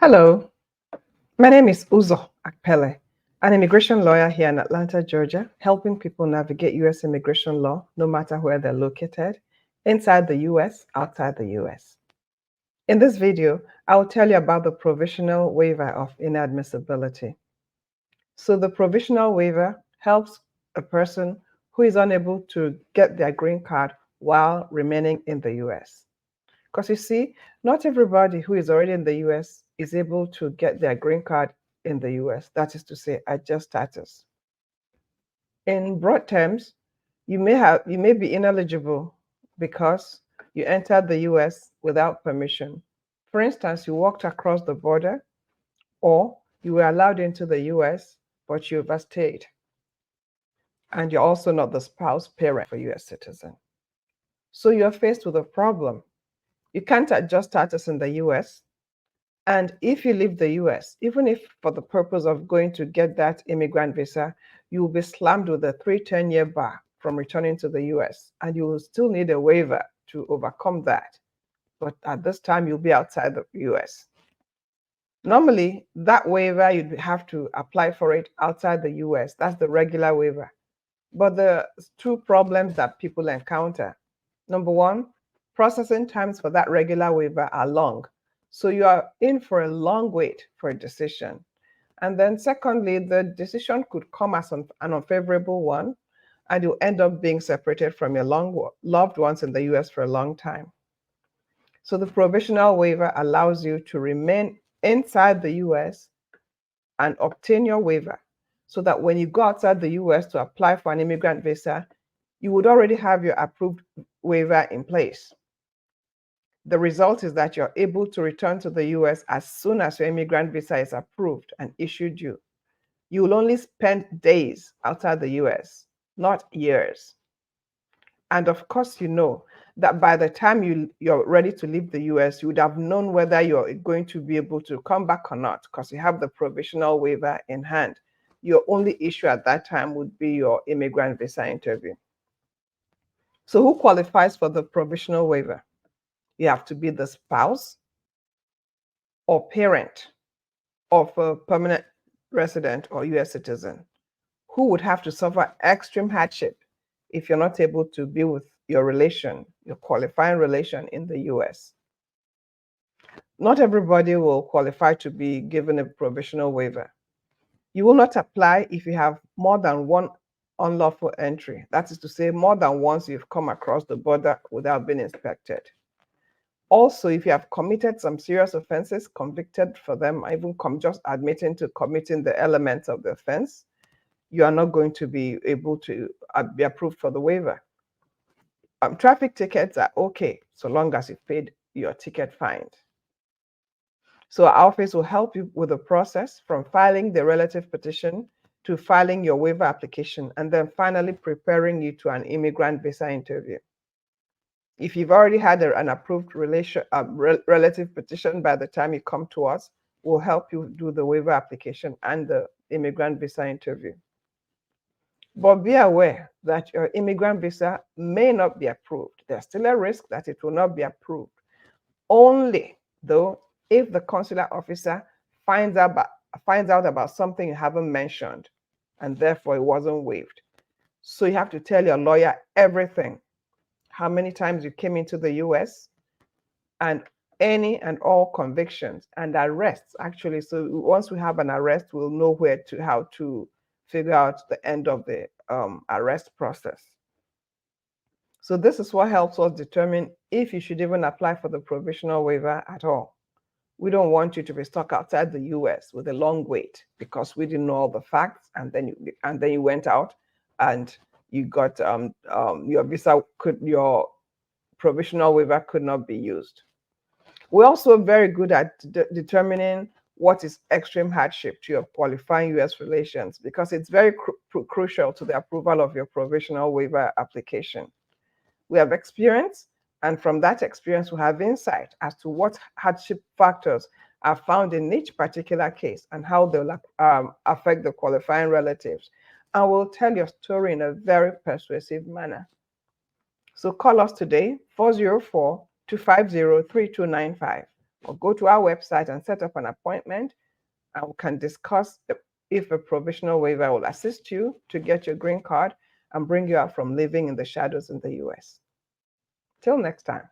Hello, my name is Uzo Akpele, an immigration lawyer here in Atlanta, Georgia, helping people navigate U.S. immigration law no matter where they're located, inside the U.S., outside the U.S. In this video, I will tell you about the provisional waiver of inadmissibility. So the provisional waiver helps a person who is unable to get their green card while remaining in the U.S. Because you see, not everybody who is already in the US is able to get their green card in the US. That is to say, adjust status. In broad terms, you may be ineligible because you entered the US without permission. For instance, you walked across the border, or you were allowed into the US, but you overstayed. And you're also not the spouse parent for US citizen. So you're faced with a problem. You can't adjust status in the US. And if you leave the US, even if for the purpose of going to get that immigrant visa, you will be slammed with a 10-year bar from returning to the US, and you will still need a waiver to overcome that. But at this time, you'll be outside the US. Normally, that waiver, you'd have to apply for it outside the US. That's the regular waiver. But there are two problems that people encounter. Number one, processing times for that regular waiver are long. So you are in for a long wait for a decision. And then secondly, the decision could come as an unfavorable one, and you'll end up being separated from your loved ones in the US for a long time. So the provisional waiver allows you to remain inside the US and obtain your waiver, so that when you go outside the US to apply for an immigrant visa, you would already have your approved waiver in place. The result is that you're able to return to the US as soon as your immigrant visa is approved and issued you. You will only spend days outside the US, not years. And of course, you know that by the time you're ready to leave the US, you would have known whether you're going to be able to come back or not, because you have the provisional waiver in hand. Your only issue at that time would be your immigrant visa interview. So who qualifies for the provisional waiver? You have to be the spouse or parent of a permanent resident or US citizen who would have to suffer extreme hardship if you're not able to be with your relation, your qualifying relation in the US. Not everybody will qualify to be given a provisional waiver. You will not apply if you have more than one unlawful entry. That is to say, more than once you've come across the border without being inspected. Also, if you have committed some serious offenses, convicted for them, even just admitting to committing the elements of the offense, you are not going to be able to be approved for the waiver. Traffic tickets are okay so long as you've paid your ticket fine. So our office will help you with the process from filing the relative petition to filing your waiver application, and then finally preparing you to an immigrant visa interview. If you've already had an approved relative petition by the time you come to us, we'll help you do the waiver application and the immigrant visa interview. But be aware that your immigrant visa may not be approved. There's still a risk that it will not be approved. Only, though, if the consular officer finds out about something you haven't mentioned, and therefore it wasn't waived. So you have to tell your lawyer everything. How many times you came into the US, and any and all convictions and arrests, actually. So once we have an arrest, we'll know how to figure out the end of the arrest process. So this is what helps us determine if you should even apply for the provisional waiver at all. We don't want you to be stuck outside the US with a long wait because we didn't know all the facts, and then you went out and you got your provisional waiver could not be used. We're also very good at determining what is extreme hardship to your qualifying US relations, because it's very crucial to the approval of your provisional waiver application. We have experience, and from that experience, we have insight as to what hardship factors are found in each particular case and how they'll affect the qualifying relatives. And we'll tell your story in a very persuasive manner. So call us today, 404-250-3295. or go to our website and set up an appointment, and we can discuss if a provisional waiver will assist you to get your green card and bring you out from living in the shadows in the US. Till next time.